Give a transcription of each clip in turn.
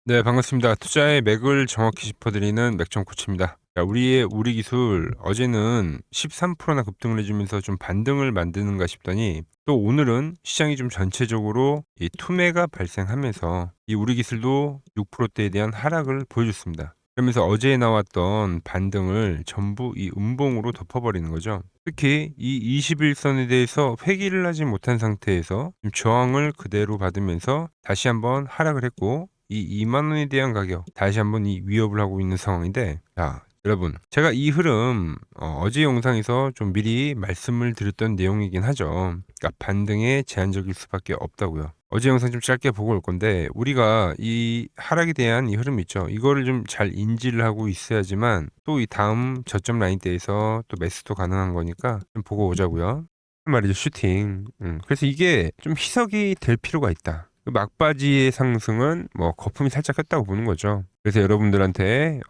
네, 반갑습니다. 투자의 맥을 정확히 짚어드리는 맥정 코치입니다. 자, 우리의 우리 기술 어제는 13%나 급등을 해주면서 좀 반등을 만드는가 싶더니 또 오늘은 시장이 좀 전체적으로 이 투매가 발생하면서 이 우리 기술도 6%대에 대한 하락을 보여줬습니다. 그러면서 어제 나왔던 반등을 전부 이 음봉으로 덮어버리는 거죠. 특히 이 21선에 대해서 회귀를 하지 못한 상태에서 좀 저항을 그대로 받으면서 다시 한번 하락을 했고 이 2만 원에 대한 가격 다시 한번 이 위협을 하고 있는 상황인데, 자 여러분, 제가 이 흐름 어제 영상에서 좀 미리 말씀을 드렸던 내용이긴 하죠. 그러니까 반등에 제한적일 수밖에 없다고요. 어제 영상 좀 짧게 보고 올 건데, 우리가 이 하락에 대한 이 흐름 있죠, 이거를 좀 잘 인지를 하고 있어야지만 또 이 다음 저점 라인대에서 또 매수도 가능한 거니까 좀 보고 오자고요. 말이죠, 슈팅. 그래서 이게 좀 희석이 될 필요가 있다. 그 막바지의 상승은 뭐 거품이 살짝 꼈다고 보는 거죠. 그래서 여러분들한테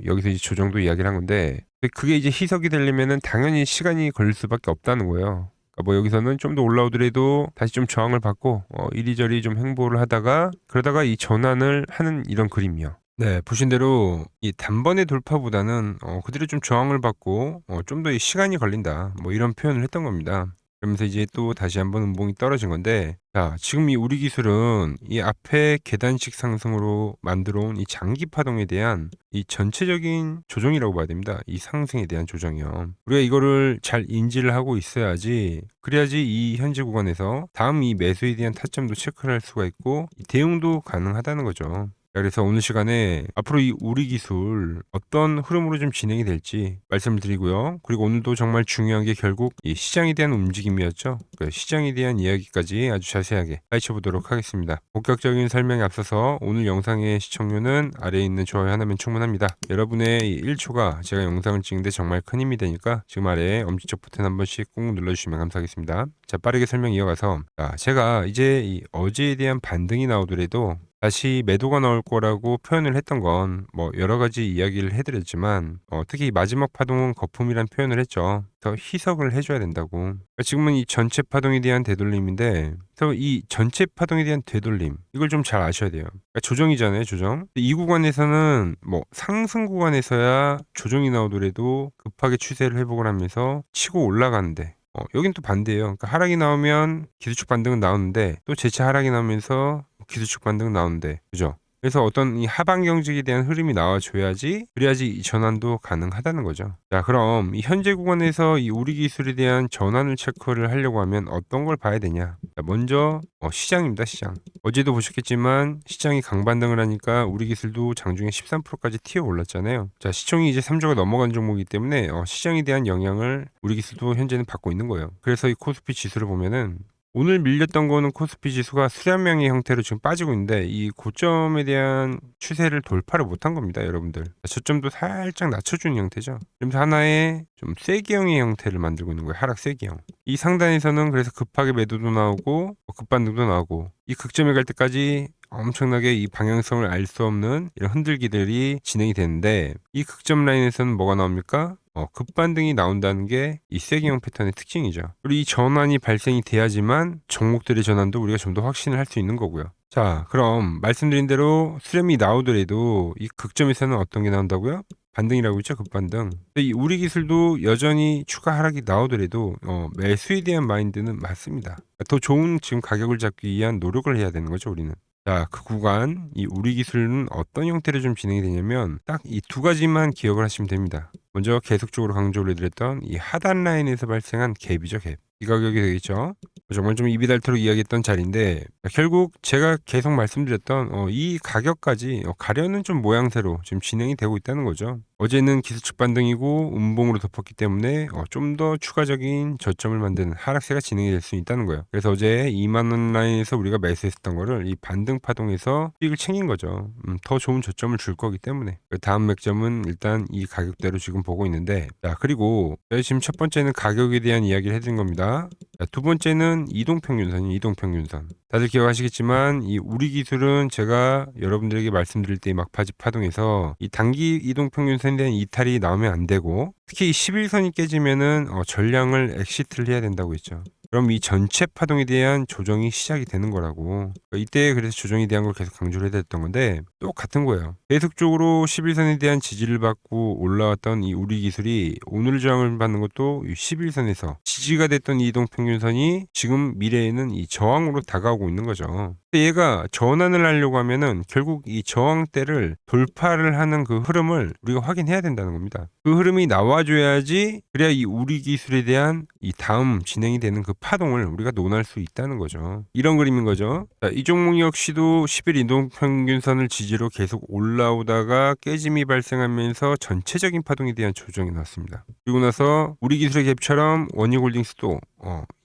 여기서 이제 조정도 이야기를 한 건데, 그게 이제 희석이 되려면은 당연히 시간이 걸릴 수밖에 없다는 거예요. 그러니까 뭐 여기서는 좀 더 올라오더라도 다시 좀 저항을 받고 이리저리 좀 행보를 하다가 그러다가 이 전환을 하는 이런 그림이요. 네, 보신 대로 이 단번에 돌파보다는 그대로 좀 저항을 받고 좀 더 시간이 걸린다, 뭐 이런 표현을 했던 겁니다. 그러면서 이제 또 다시 한번 음봉이 떨어진 건데, 자 지금 이 우리 기술은 이 앞에 계단식 상승으로 만들어 온 이 장기 파동에 대한 이 전체적인 조정이라고 봐야 됩니다. 이 상승에 대한 조정이요. 우리가 이거를 잘 인지를 하고 있어야지, 그래야지 이 현재 구간에서 다음 이 매수에 대한 타점도 체크를 할 수가 있고 이 대응도 가능하다는 거죠. 그래서 오늘 시간에 앞으로 이 우리 기술 어떤 흐름으로 좀 진행이 될지 말씀을 드리고요. 그리고 오늘도 정말 중요한 게 결국 이 시장에 대한 움직임이었죠. 그 시장에 대한 이야기까지 아주 자세하게 파헤쳐 보도록 하겠습니다. 본격적인 설명에 앞서서 오늘 영상의 시청률은 아래에 있는 좋아요 하나면 충분합니다. 여러분의 이 1초가 제가 영상을 찍는데 정말 큰 힘이 되니까 지금 아래에 엄지척 버튼 한 번씩 꼭 눌러주시면 감사하겠습니다. 자, 빠르게 설명 이어가서, 제가 이제 이 어제에 대한 반등이 나오더라도 다시 매도가 나올 거라고 표현을 했던 건 뭐 여러 가지 이야기를 해드렸지만, 특히 마지막 파동은 거품이란 표현을 했죠. 더 희석을 해줘야 된다고. 그러니까 지금은 이 전체 파동에 대한 되돌림인데, 그래서 이 전체 파동에 대한 되돌림, 이걸 좀 잘 아셔야 돼요. 그러니까 조정이잖아요, 조정. 이 구간에서는 뭐 상승 구간에서야 조정이 나오더라도 급하게 추세를 회복을 하면서 치고 올라가는데, 여긴 또 반대예요. 그러니까 하락이 나오면 기술적 반등은 나오는데 또 재차 하락이 나오면서 기술적 반등은 나오는데, 그죠? 그래서 어떤 이 하방 경직에 대한 흐름이 나와줘야지, 그래야지 이 전환도 가능하다는 거죠. 자, 그럼 이 현재 구간에서 이 우리 기술에 대한 전환을 체크를 하려고 하면 어떤 걸 봐야 되냐? 자, 먼저 시장입니다, 시장. 어제도 보셨겠지만 시장이 강반등을 하니까 우리 기술도 장중에 13%까지 튀어 올랐잖아요. 자, 시총이 이제 3조가 넘어간 종목이기 때문에 시장에 대한 영향을 우리 기술도 현재는 받고 있는 거예요. 그래서 이 코스피 지수를 보면은 오늘 밀렸던 거는 코스피 지수가 수렴형의 형태로 지금 빠지고 있는데, 이 고점에 대한 추세를 돌파를 못한 겁니다, 여러분들. 저점도 살짝 낮춰주는 형태죠. 그러면서 하나의 좀 쐐기형의 형태를 만들고 있는 거예요. 하락 쐐기형. 이 상단에서는 그래서 급하게 매도도 나오고 급반등도 나오고, 이 극점에 갈 때까지 엄청나게 이 방향성을 알 수 없는 이런 흔들기들이 진행이 되는데, 이 극점 라인에서는 뭐가 나옵니까? 급반등이 나온다는 게 이 쐐기형 패턴의 특징이죠. 그리고 이 전환이 발생이 돼야지만 종목들의 전환도 우리가 좀 더 확신을 할 수 있는 거고요. 자, 그럼 말씀드린 대로 수렴이 나오더라도 이 극점에서는 어떤 게 나온다고요? 반등이라고 있죠, 급반등. 근데 이 우리 기술도 여전히 추가 하락이 나오더라도 매수에 대한 마인드는 맞습니다. 더 좋은 지금 가격을 잡기 위한 노력을 해야 되는 거죠, 우리는. 자, 그 구간, 이 우리 기술은 어떤 형태로 좀 진행이 되냐면 딱 이 두 가지만 기억을 하시면 됩니다. 먼저 계속적으로 강조를 해드렸던 이 하단 라인에서 발생한 갭이죠, 갭. 이 가격이 되겠죠. 정말 좀 입이 닳도록 이야기했던 자리인데, 결국 제가 계속 말씀드렸던 이 가격까지 가려는 좀 모양새로 지금 진행이 되고 있다는 거죠. 어제는 기술적 반등이고 음봉으로 덮었기 때문에 좀 더 추가적인 저점을 만드는 하락세가 진행이 될 수 있다는 거예요. 그래서 어제 2만 원 라인에서 우리가 매수했었던 거를 이 반등 파동에서 수익을 챙긴 거죠. 더 좋은 저점을 줄 거기 때문에. 다음 맥점은 일단 이 가격대로 지금 보고 있는데, 자, 그리고 지금 첫 번째는 가격에 대한 이야기를 해드린 겁니다. 자, 두 번째는 이동평균선이 이동평균선. 다들 기억하시겠지만 이 우리 기술은 제가 여러분들에게 말씀드릴 때 이 막바지 파동에서 이 단기 이동 평균선에 대한 이탈이 나오면 안 되고, 특히 이 11선이 깨지면은 전량을 엑시트를 해야 된다고 했죠. 그럼 이 전체 파동에 대한 조정이 시작이 되는 거라고. 이때 그래서 조정에 대한 걸 계속 강조를 해야 됐던 건데, 똑같은 거예요. 계속적으로 11선에 대한 지지를 받고 올라왔던 이 우리 기술이 오늘 저항을 받는 것도 이 11선에서 지지가 됐던 이 이동평균선이 지금 미래에는 이 저항으로 다가오고 있는 거죠. 얘가 전환을 하려고 하면은 결국 이 저항대를 돌파를 하는 그 흐름을 우리가 확인해야 된다는 겁니다. 그 흐름이 나와줘야지, 그래야 이 우리 기술에 대한 이 다음 진행이 되는 그 파동을 우리가 논할 수 있다는 거죠. 이런 그림인 거죠. 자, 이 종목 역시도 10일 이동평균선을 지지로 계속 올라오다가 깨짐이 발생하면서 전체적인 파동에 대한 조정이 나왔습니다. 그리고 나서 우리 기술의 갭처럼 원익홀딩스도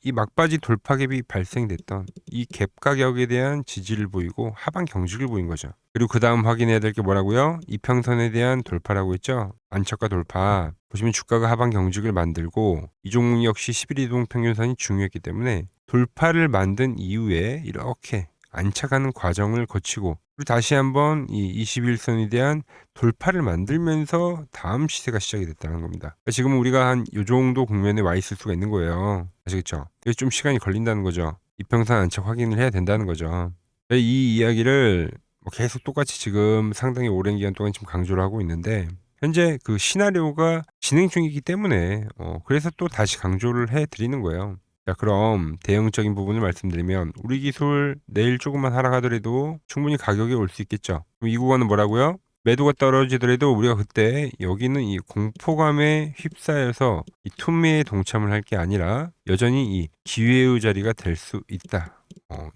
이 막바지 돌파 갭이 발생됐던 이 갭 가격에 대한 지지를 보이고 하방 경직을 보인 거죠. 그리고 그 다음 확인해야 될 게 뭐라고요? 이평선에 대한 돌파라고 했죠. 안착과 돌파. 보시면 주가가 하방 경직을 만들고 이 종목 역시 11일 이동평균선이 중요했기 때문에 돌파를 만든 이후에 이렇게 안착하는 과정을 거치고, 그리고 다시 한번 이 21선에 대한 돌파를 만들면서 다음 시세가 시작이 됐다는 겁니다. 지금 우리가 한 이 정도 국면에 와 있을 수가 있는 거예요. 아시겠죠? 그래서 좀 시간이 걸린다는 거죠. 이평선 안착 확인을 해야 된다는 거죠. 이 이야기를 계속 똑같이 지금 상당히 오랜 기간 동안 지금 강조를 하고 있는데, 현재 그 시나리오가 진행 중이기 때문에 그래서 또 다시 강조를 해드리는 거예요. 자, 그럼 대형적인 부분을 말씀드리면 우리 기술 내일 조금만 하락하더라도 충분히 가격이 올 수 있겠죠. 그럼 이 구간은 뭐라고요? 매도가 떨어지더라도 우리가 그때 여기는 이 공포감에 휩싸여서 이 투매에 동참을 할 게 아니라 여전히 이 기회의 자리가 될 수 있다.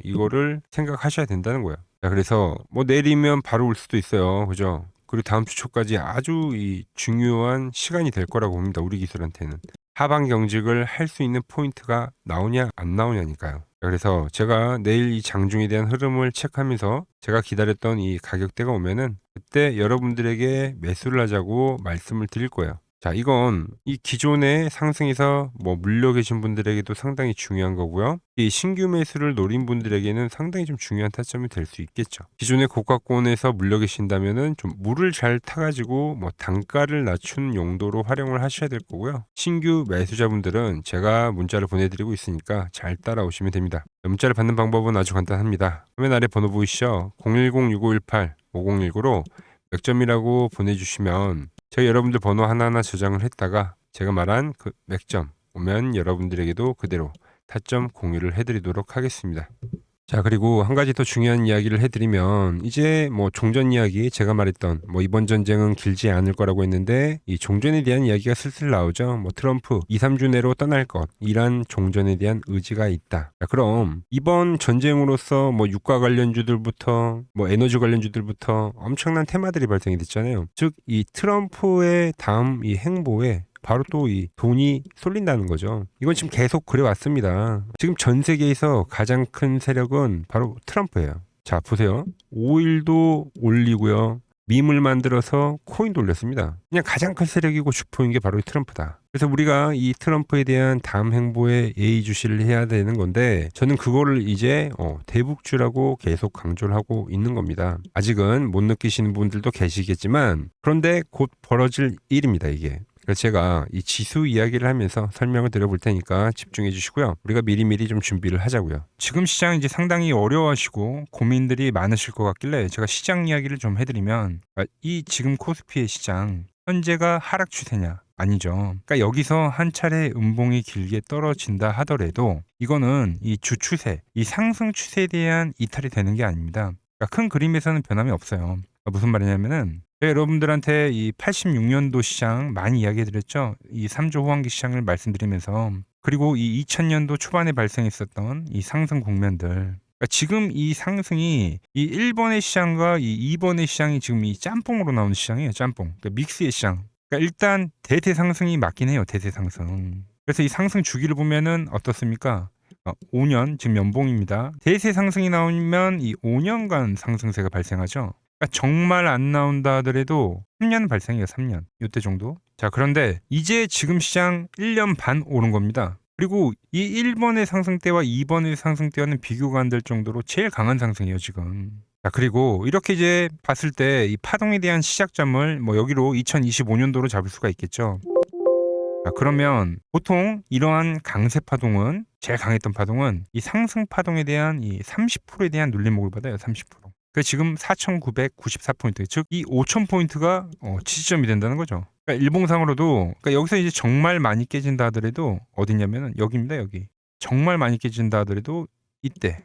이거를 생각하셔야 된다는 거예요. 자, 그래서 내일이면 바로 올 수도 있어요. 그죠? 그리고 다음 주 초까지 아주 이 중요한 시간이 될 거라고 봅니다. 우리 기술한테는. 하방 경직을 할 수 있는 포인트가 나오냐 안 나오냐니까요. 그래서 제가 내일 이 장중에 대한 흐름을 체크하면서 제가 기다렸던 이 가격대가 오면은 그때 여러분들에게 매수를 하자고 말씀을 드릴 거예요. 자, 이건 이 기존의 상승에서 물려 계신 분들에게도 상당히 중요한 거고요. 이 신규 매수를 노린 분들에게는 상당히 좀 중요한 타점이 될 수 있겠죠. 기존의 고가권에서 물려 계신다면은 좀 물을 잘 타가지고 단가를 낮춘 용도로 활용을 하셔야 될 거고요. 신규 매수자분들은 제가 문자를 보내드리고 있으니까 잘 따라오시면 됩니다. 문자를 받는 방법은 아주 간단합니다. 화면 아래 번호 보이시죠? 010-6518-5019로 맥점이라고 보내주시면 저희 여러분들 번호 하나하나 저장을 했다가 제가 말한 그 맥점 오면 여러분들에게도 그대로 타점 공유를 해드리도록 하겠습니다. 자, 그리고 한 가지 더 중요한 이야기를 해드리면, 이제 종전 이야기, 제가 말했던 이번 전쟁은 길지 않을 거라고 했는데 이 종전에 대한 이야기가 슬슬 나오죠. 트럼프 2, 3주 내로 떠날 것, 이란 종전에 대한 의지가 있다. 자, 그럼 이번 전쟁으로서 유가 관련주들부터 에너지 관련주들부터 엄청난 테마들이 발생이 됐잖아요. 즉 이 트럼프의 다음 이 행보에 바로 또 이 돈이 쏠린다는 거죠. 이건 지금 계속 그래왔습니다. 지금 전 세계에서 가장 큰 세력은 바로 트럼프예요. 자, 보세요. 오일도 올리고요. 밈을 만들어서 코인도 올렸습니다. 그냥 가장 큰 세력이고 주포인 게 바로 이 트럼프다. 그래서 우리가 이 트럼프에 대한 다음 행보에 예의주시를 해야 되는 건데, 저는 그거를 이제 대북주라고 계속 강조를 하고 있는 겁니다. 아직은 못 느끼시는 분들도 계시겠지만, 그런데 곧 벌어질 일입니다, 이게. 그래서 제가 이 지수 이야기를 하면서 설명을 드려볼 테니까 집중해 주시고요. 우리가 미리미리 좀 준비를 하자고요. 지금 시장 이제 상당히 어려워하시고 고민들이 많으실 것 같길래 제가 시장 이야기를 좀 해드리면, 이 지금 코스피의 시장 현재가 하락 추세냐? 아니죠. 그러니까 여기서 한 차례 음봉이 길게 떨어진다 하더라도 이거는 이 주추세, 이 상승 추세에 대한 이탈이 되는 게 아닙니다. 그러니까 큰 그림에서는 변함이 없어요. 무슨 말이냐면은 제가 여러분들한테 이 86년도 시장 많이 이야기해드렸죠. 이 3조 호황기 시장을 말씀드리면서, 그리고 이 2000년도 초반에 발생했었던 이 상승 국면들, 그러니까 지금 이 상승이 이 1번의 시장과 이 2번의 시장이 지금 이 짬뽕으로 나오는 시장이에요. 짬뽕. 그러니까 믹스의 시장. 그러니까 일단 대세 상승이 맞긴 해요. 대세 상승. 그래서 이 상승 주기를 보면은 어떻습니까? 5년, 지금 연봉입니다. 대세 상승이 나오면 이 5년간 상승세가 발생하죠. 그러니까 정말 안 나온다 하더라도 3년 발생해요. 3년. 이때 정도. 자, 그런데 이제 지금 시장 1년 반 오른 겁니다. 그리고 이 1번의 상승대와 2번의 상승대와는 비교가 안 될 정도로 제일 강한 상승이에요, 지금. 자, 그리고 이렇게 이제 봤을 때 이 파동에 대한 시작점을 뭐 여기로 2025년도로 잡을 수가 있겠죠. 자, 그러면 보통 이러한 강세 파동은, 제일 강했던 파동은 이 상승 파동에 대한 이 30%에 대한 눌림목을 받아요. 30%. 그 지금 4,994포인트, 즉 이 5,000포인트가 지지점이 된다는 거죠. 그러니까 일봉상으로도, 그러니까 여기서 이제 정말 많이 깨진다 하더라도 어디냐면은 여기입니다. 여기. 정말 많이 깨진다 하더라도 이때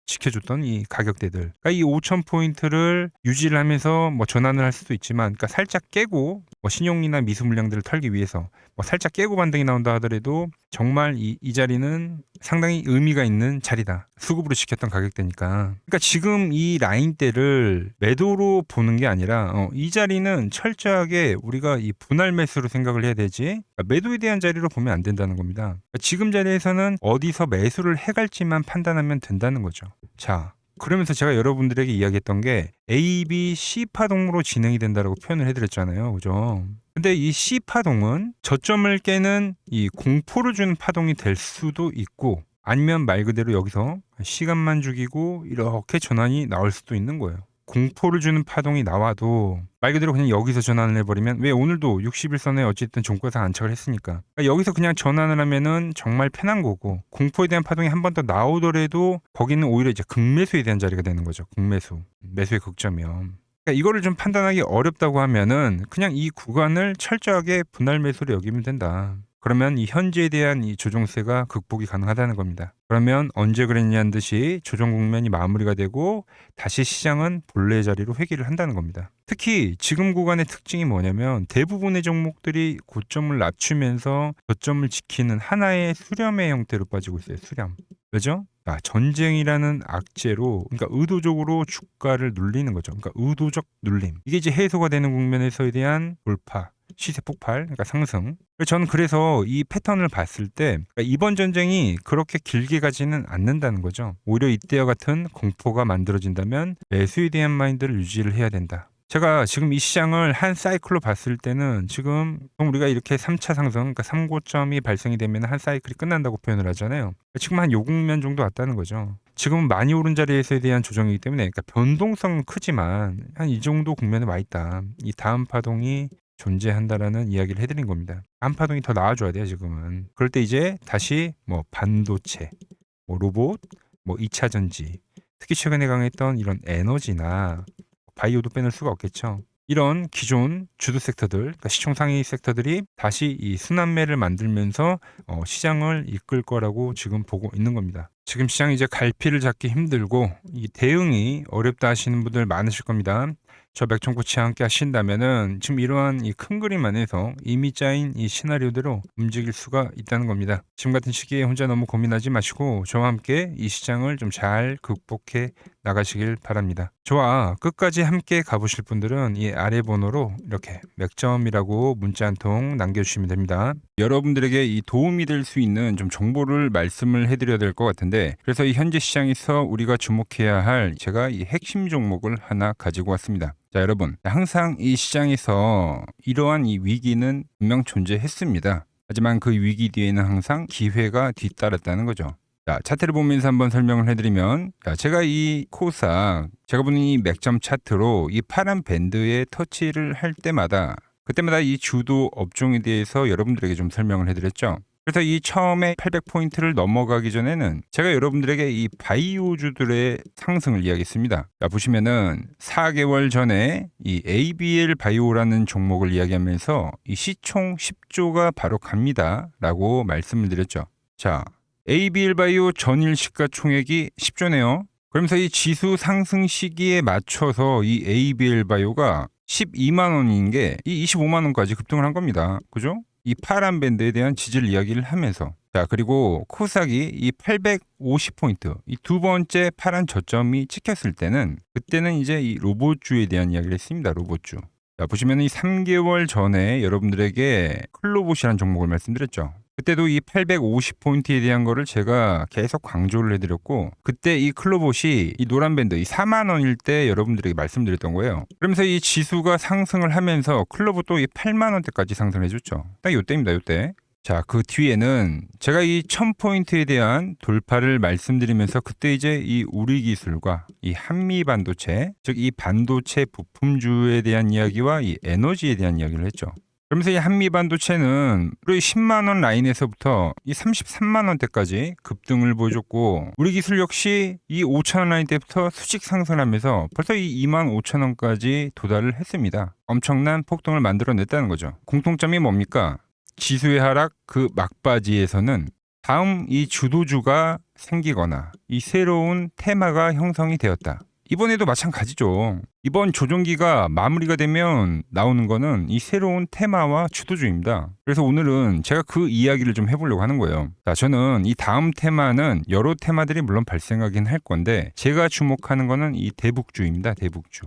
지켜줬던 이 가격대들, 그러니까 이 5,000포인트를 유지를 하면서 뭐 전환을 할 수도 있지만, 그러니까 살짝 깨고 뭐 신용이나 미수 물량들을 털기 위해서 뭐 살짝 깨고 반등이 나온다 하더라도 정말 이 자리는 상당히 의미가 있는 자리다. 수급으로 지켰던 가격대니까. 그러니까 지금 이 라인대를 매도로 보는 게 아니라 이 자리는 철저하게 우리가 이 분할 매수로 생각을 해야 되지, 그러니까 매도에 대한 자리로 보면 안 된다는 겁니다. 그러니까 지금 자리에서는 어디서 매수를 해갈지만 판단하면 된다는 거죠. 자, 그러면서 제가 여러분들에게 이야기했던 게 A, B, C 파동으로 진행이 된다라고 표현을 해드렸잖아요. 그죠? 근데 이 C 파동은 저점을 깨는 이 공포를 주는 파동이 될 수도 있고, 아니면 말 그대로 여기서 시간만 죽이고 이렇게 전환이 나올 수도 있는 거예요. 공포를 주는 파동이 나와도 말 그대로 그냥 여기서 전환을 해버리면, 왜 오늘도 60일선에 어쨌든 종가상 안착을 했으니까, 그러니까 여기서 그냥 전환을 하면은 정말 편한 거고, 공포에 대한 파동이 한 번 더 나오더라도 거기는 오히려 이제 극매수에 대한 자리가 되는 거죠. 극매수, 매수의 극점이요. 그러니까 이거를 좀 판단하기 어렵다고 하면은 그냥 이 구간을 철저하게 분할 매수로 여기면 된다. 그러면 이 현재에 대한 이 조정세가 극복이 가능하다는 겁니다. 그러면 언제 그랬냐는 듯이 조정 국면이 마무리가 되고 다시 시장은 본래의 자리로 회귀를 한다는 겁니다. 특히 지금 구간의 특징이 뭐냐면 대부분의 종목들이 고점을 낮추면서 저점을 지키는 하나의 수렴의 형태로 빠지고 있어요. 수렴. 그죠? 전쟁이라는 악재로, 그러니까 의도적으로 주가를 눌리는 거죠. 그러니까 의도적 눌림. 이게 이제 해소가 되는 국면에서에 대한 돌파, 시세 폭발, 그러니까 상승. 저는 그래서 이 패턴을 봤을 때 그러니까 이번 전쟁이 그렇게 길게 가지는 않는다는 거죠. 오히려 이때와 같은 공포가 만들어진다면 매수에 대한 마인드를 유지를 해야 된다. 제가 지금 이 시장을 한 사이클로 봤을 때는 지금 우리가 이렇게 3차 상승, 그러니까 3고점이 발생이 되면 한 사이클이 끝난다고 표현을 하잖아요. 지금 한 요 국면 정도 왔다는 거죠. 지금은 많이 오른 자리에서에 대한 조정이기 때문에, 그러니까 변동성은 크지만 한 이 정도 국면에 와 있다. 이 다음 파동이 존재한다라는 이야기를 해드린 겁니다. 다음 파동이 더 나와줘야 돼요, 지금은. 그럴 때 이제 다시 뭐 반도체, 뭐 로봇, 뭐 2차 전지, 특히 최근에 강했던 이런 에너지나 바이오도 빼놓을 수가 없겠죠. 이런 기존 주도 섹터들, 그러니까 시총 상위 섹터들이 다시 이 순환매를 만들면서 시장을 이끌 거라고 지금 보고 있는 겁니다. 지금 시장이 이제 갈피를 잡기 힘들고 이 대응이 어렵다 하시는 분들 많으실 겁니다. 저 맥종코치와 함께 하신다면은 지금 이러한 이 큰 그림 안에서 이미 짜인 이 시나리오대로 움직일 수가 있다는 겁니다. 지금 같은 시기에 혼자 너무 고민하지 마시고 저와 함께 이 시장을 좀 잘 극복해 나가시길 바랍니다. 저와 끝까지 함께 가보실 분들은 이 아래 번호로 이렇게 맥점이라고 문자 한 통 남겨주시면 됩니다. 여러분들에게 이 도움이 될 수 있는 좀 정보를 말씀을 해드려야 될 것 같은데, 그래서 이 현재 시장에서 우리가 주목해야 할 제가 이 핵심 종목을 하나 가지고 왔습니다. 자, 여러분, 항상 이 시장에서 이러한 이 위기는 분명 존재했습니다. 하지만 그 위기 뒤에는 항상 기회가 뒤따랐다는 거죠. 자, 차트를 보면서 한번 설명을 해드리면, 제가 이 코스닥, 제가 보는 이 맥점 차트로 이 파란 밴드에 터치를 할 때마다 그때마다 이 주도 업종에 대해서 여러분들에게 좀 설명을 해드렸죠. 그래서 이 처음에 800포인트를 넘어가기 전에는 제가 여러분들에게 이 바이오주들의 상승을 이야기했습니다. 자, 보시면은 4개월 전에 이 ABL 바이오라는 종목을 이야기하면서 이 시총 10조가 바로 갑니다 라고 말씀을 드렸죠. 자, ABL 바이오 전일 시가총액이 10조네요. 그러면서 이 지수 상승 시기에 맞춰서 이 ABL 바이오가 12만 원인 게 이 25만 원까지 급등을 한 겁니다. 그죠? 이 파란 밴드에 대한 지지를 이야기를 하면서, 자, 그리고 코스닥이 이 850포인트 이 두 번째 파란 저점이 찍혔을 때는 그때는 이제 이 로봇주에 대한 이야기를 했습니다. 로봇주. 자, 보시면 이 3개월 전에 여러분들에게 클로봇이라는 종목을 말씀드렸죠. 그때도 이 850포인트에 대한 거를 제가 계속 강조를 해드렸고, 그때 이 클로봇이 이 노란 밴드 이 4만 원일 때 여러분들에게 말씀드렸던 거예요. 그러면서 이 지수가 상승을 하면서 클로봇도 이 8만 원대까지 상승을 해줬죠. 딱 요때입니다. 요때. 자, 그 뒤에는 제가 이 1000포인트에 대한 돌파를 말씀드리면서 그때 이제 이 우리 기술과 이 한미 반도체, 즉 이 반도체 부품주에 대한 이야기와 이 에너지에 대한 이야기를 했죠. 그러면서 이 한미 반도체는 우리 10만 원 라인에서부터 이 33만 원대까지 급등을 보여줬고, 우리 기술 역시 이 5천 원 라인대부터 수직 상승하면서 벌써 이 2만 5천 원까지 도달을 했습니다. 엄청난 폭등을 만들어냈다는 거죠. 공통점이 뭡니까? 지수의 하락 그 막바지에서는 다음 이 주도주가 생기거나 이 새로운 테마가 형성이 되었다. 이번에도 마찬가지죠. 이번 조정기가 마무리가 되면 나오는 거는 이 새로운 테마와 주도주입니다. 그래서 오늘은 제가 그 이야기를 좀 해보려고 하는 거예요. 자, 저는 이 다음 테마는 여러 테마들이 물론 발생하긴 할 건데, 제가 주목하는 거는 이 대북주입니다. 대북주.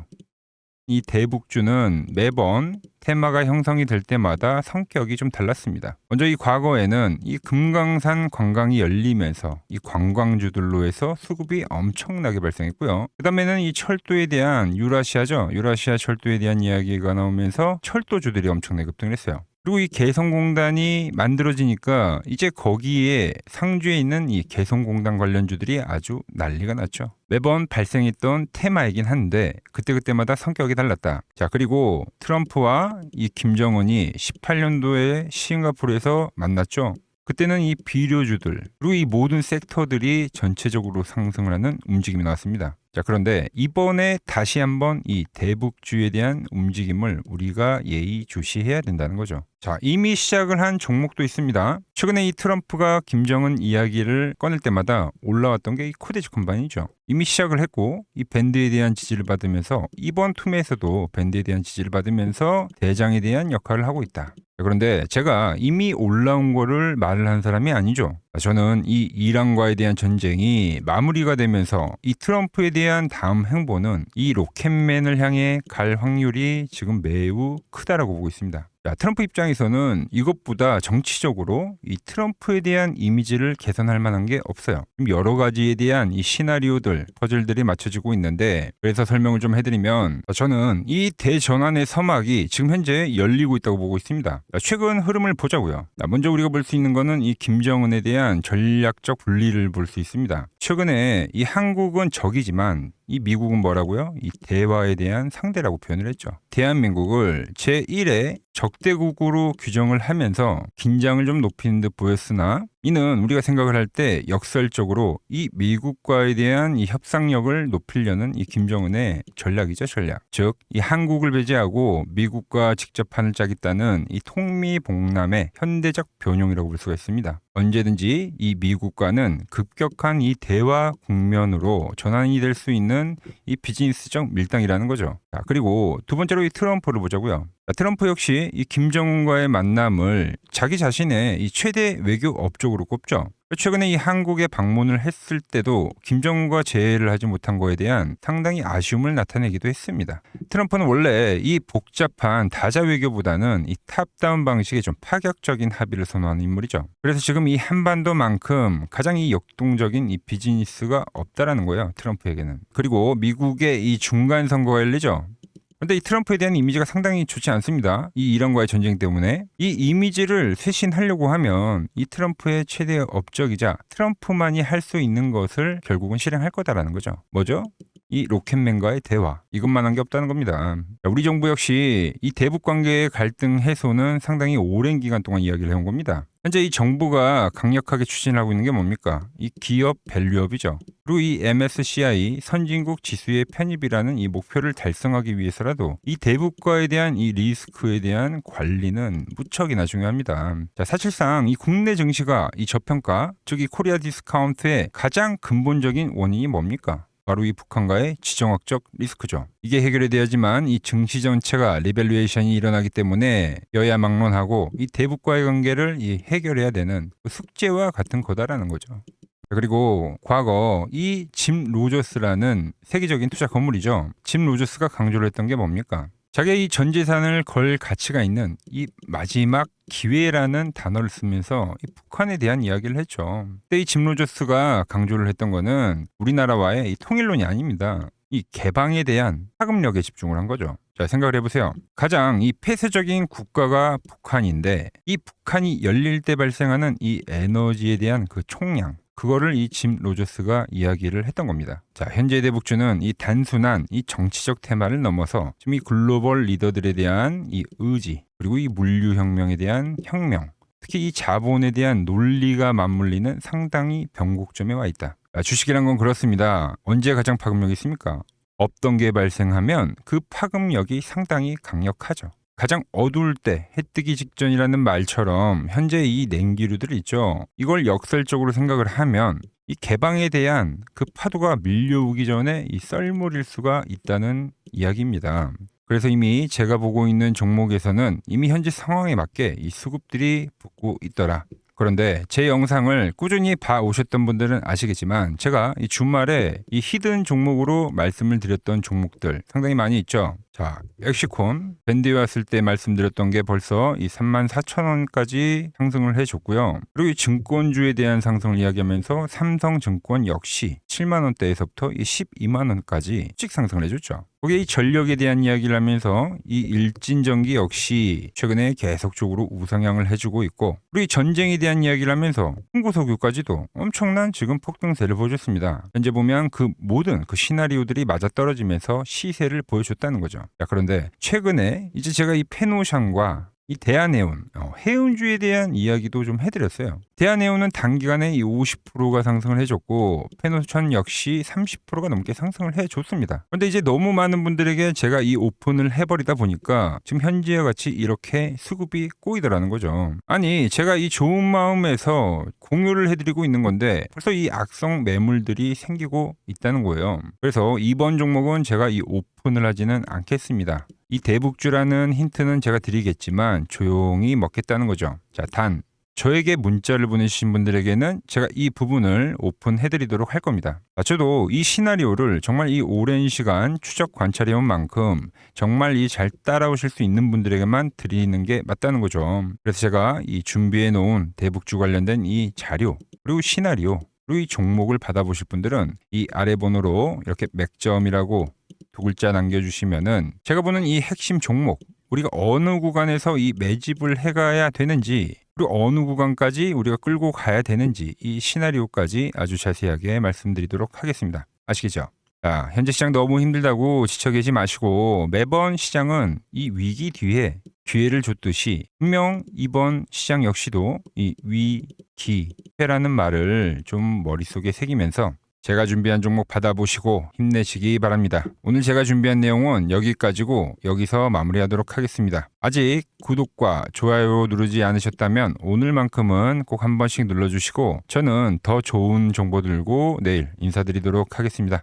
이 대북주는 매번 테마가 형성이 될 때마다 성격이 좀 달랐습니다. 먼저 이 과거에는 이 금강산 관광이 열리면서 이 관광주들로 해서 수급이 엄청나게 발생했고요. 그 다음에는 이 철도에 대한 유라시아죠. 유라시아 철도에 대한 이야기가 나오면서 철도주들이 엄청나게 급등을 했어요. 그리고 이 개성공단이 만들어지니까 이제 거기에 상주에 있는 이 개성공단 관련주들이 아주 난리가 났죠. 매번 발생했던 테마이긴 한데 그때그때마다 성격이 달랐다. 자, 그리고 트럼프와 이 김정은이 18년도에 싱가포르에서 만났죠. 그때는 이 비료주들 그리고 이 모든 섹터들이 전체적으로 상승을 하는 움직임이 나왔습니다. 자, 그런데 이번에 다시 한번 이 대북주에 대한 움직임을 우리가 예의주시해야 된다는 거죠. 자, 이미 시작을 한 종목도 있습니다. 최근에 이 트럼프가 김정은 이야기를 꺼낼 때마다 올라왔던 게 이 코데지 컴바인이죠. 이미 시작을 했고 이 밴드에 대한 지지를 받으면서 이번 투매에서도 밴드에 대한 지지를 받으면서 대장에 대한 역할을 하고 있다. 그런데 제가 이미 올라온 거를 말을 한 사람이 아니죠. 저는 이 이란과에 대한 전쟁이 마무리가 되면서 이 트럼프에 대한 다음 행보는 이 로켓맨을 향해 갈 확률이 지금 매우 크다라고 보고 있습니다. 자, 트럼프 입장에서는 이것보다 정치적으로 이 트럼프에 대한 이미지를 개선할 만한 게 없어요. 여러 가지에 대한 이 시나리오들, 퍼즐들이 맞춰지고 있는데, 그래서 설명을 좀 해드리면 저는 이 대전환의 서막이 지금 현재 열리고 있다고 보고 있습니다. 최근 흐름을 보자고요. 먼저 우리가 볼 수 있는 거는 이 김정은에 대한 전략적 분리를 볼 수 있습니다. 최근에 이 한국은 적이지만 이 미국은 뭐라고요? 이 대화에 대한 상대라고 표현을 했죠. 대한민국을 제1의 적대국으로 규정을 하면서 긴장을 좀 높이는 듯 보였으나, 이는 우리가 생각을 할 때 역설적으로 이 미국과에 대한 이 협상력을 높이려는 이 김정은의 전략이죠, 전략. 즉, 이 한국을 배제하고 미국과 직접 판을 짜겠다는 이 통미봉남의 현대적 변용이라고 볼 수가 있습니다. 언제든지 이 미국과는 급격한 이 대화 국면으로 전환이 될 수 있는 이 비즈니스적 밀당이라는 거죠. 자, 그리고 두 번째로 이 트럼프를 보자고요. 자, 트럼프 역시 이 김정은과의 만남을 자기 자신의 이 최대 외교 업적으로 꼽죠. 최근에 이 한국에 방문을 했을 때도 김정은과 재회를 하지 못한 거에 대한 상당히 아쉬움을 나타내기도 했습니다. 트럼프는 원래 이 복잡한 다자 외교보다는 이 탑다운 방식의 좀 파격적인 합의를 선호하는 인물이죠. 그래서 지금 이 한반도만큼 가장 이 역동적인 이 비즈니스가 없다라는 거예요, 트럼프에게는. 그리고 미국의 이 중간 선거가 열리죠. 그런데 이 트럼프에 대한 이미지가 상당히 좋지 않습니다. 이 이란과의 전쟁 때문에 이 이미지를 쇄신하려고 하면 이 트럼프의 최대 업적이자 트럼프만이 할 수 있는 것을 결국은 실행할 거다라는 거죠. 뭐죠? 이 로켓맨과의 대화, 이것만 한 게 없다는 겁니다. 우리 정부 역시 이 대북 관계의 갈등 해소는 상당히 오랜 기간 동안 이야기를 해온 겁니다. 현재 이 정부가 강력하게 추진하고 있는 게 뭡니까? 이 기업 밸류업이죠. 그리고 이 MSCI 선진국 지수의 편입이라는 이 목표를 달성하기 위해서라도 이 대북과에 대한 이 리스크에 대한 관리는 무척이나 중요합니다. 자, 사실상 이 국내 증시가 이 저평가, 즉 이 코리아 디스카운트의 가장 근본적인 원인이 뭡니까? 바로 이 북한과의 지정학적 리스크죠. 이게 해결이 돼야지만 이 증시 전체가 리밸류에이션이 일어나기 때문에 여야 막론하고 이 대북과의 관계를 이 해결해야 되는 숙제와 같은 거다라는 거죠. 그리고 과거 이 짐 로저스라는 세계적인 투자 건물이죠. 짐 로저스가 강조를 했던 게 뭡니까? 자기의 이 전 재산을 걸 가치가 있는 이 마지막 기회라는 단어를 쓰면서 이 북한에 대한 이야기를 했죠. 그때 이 짐 로저스가 강조를 했던 거는 우리나라와의 이 통일론이 아닙니다. 이 개방에 대한 파급력에 집중을 한 거죠. 자, 생각을 해보세요. 가장 이 폐쇄적인 국가가 북한인데 이 북한이 열릴 때 발생하는 이 에너지에 대한 그 총량, 그거를 이 짐 로저스가 이야기를 했던 겁니다. 자, 현재 대북주는 이 단순한 이 정치적 테마를 넘어서 지금 이 글로벌 리더들에 대한 이 의지, 그리고 이 물류혁명에 대한 혁명, 특히 이 자본에 대한 논리가 맞물리는 상당히 변곡점에 와 있다. 주식이란 건 그렇습니다. 언제 가장 파급력이 있습니까? 없던 게 발생하면 그 파급력이 상당히 강력하죠. 가장 어두울 때, 해 뜨기 직전이라는 말처럼 현재 이 냉기류들 있죠. 이걸 역설적으로 생각을 하면 이 개방에 대한 그 파도가 밀려오기 전에 이 썰물일 수가 있다는 이야기입니다. 그래서 이미 제가 보고 있는 종목에서는 이미 현재 상황에 맞게 이 수급들이 붙고 있더라. 그런데 제 영상을 꾸준히 봐오셨던 분들은 아시겠지만 제가 이 주말에 이 히든 종목으로 말씀을 드렸던 종목들 상당히 많이 있죠. 자, 엑시콘 밴드에 왔을 때 말씀드렸던 게 벌써 이 34,000원까지 상승을 해줬고요. 그리고 이 증권주에 대한 상승을 이야기하면서 삼성증권 역시 7만원대에서부터 이 12만원까지 씩 상승을 해줬죠. 거기에 이 전력에 대한 이야기를 하면서 이 일진전기 역시 최근에 계속적으로 우상향을 해주고 있고, 그리고 이 전쟁에 대한 이야기를 하면서 홍보석유까지도 엄청난 지금 폭등세를 보여줬습니다. 현재 보면 그 모든 그 시나리오들이 맞아떨어지면서 시세를 보여줬다는 거죠. 자, 그런데 최근에 이제 제가 이 페노샹과 이 대한해운, 해운주에 대한 이야기도 좀 해드렸어요. 대한해운은 단기간에 이 50%가 상승을 해줬고 페노션 역시 30%가 넘게 상승을 해줬습니다. 그런데 이제 너무 많은 분들에게 제가 이 오픈을 해버리다 보니까 지금 현재와 같이 이렇게 수급이 꼬이더라는 거죠. 아니, 제가 이 좋은 마음에서 공유를 해드리고 있는 건데 벌써 이 악성 매물들이 생기고 있다는 거예요. 그래서 이번 종목은 제가 이 오픈을 하지는 않겠습니다. 이 대북주라는 힌트는 제가 드리겠지만 조용히 먹겠다는 거죠. 자, 단 저에게 문자를 보내주신 분들에게는 제가 이 부분을 오픈해드리도록 할 겁니다. 저도 이 시나리오를 정말 이 오랜 시간 추적 관찰해온 만큼 정말 이 잘 따라오실 수 있는 분들에게만 드리는 게 맞다는 거죠. 그래서 제가 이 준비해놓은 대북주 관련된 이 자료, 그리고 시나리오, 그리고 이 종목을 받아보실 분들은 이 아래 번호로 이렇게 맥점이라고 두 글자 남겨주시면은 제가 보는 이 핵심 종목, 우리가 어느 구간에서 이 매집을 해가야 되는지, 그리고 어느 구간까지 우리가 끌고 가야 되는지 이 시나리오까지 아주 자세하게 말씀드리도록 하겠습니다. 아시겠죠? 자, 현재 시장 너무 힘들다고 지쳐 계시 마시고 매번 시장은 이 위기 뒤에 기회를 줬듯이 분명 이번 시장 역시도 이 위기회라는 말을 좀 머릿속에 새기면서 제가 준비한 종목 받아보시고 힘내시기 바랍니다. 오늘 제가 준비한 내용은 여기까지고 여기서 마무리하도록 하겠습니다. 아직 구독과 좋아요 누르지 않으셨다면 오늘만큼은 꼭 한 번씩 눌러주시고 저는 더 좋은 정보 들고 내일 인사드리도록 하겠습니다.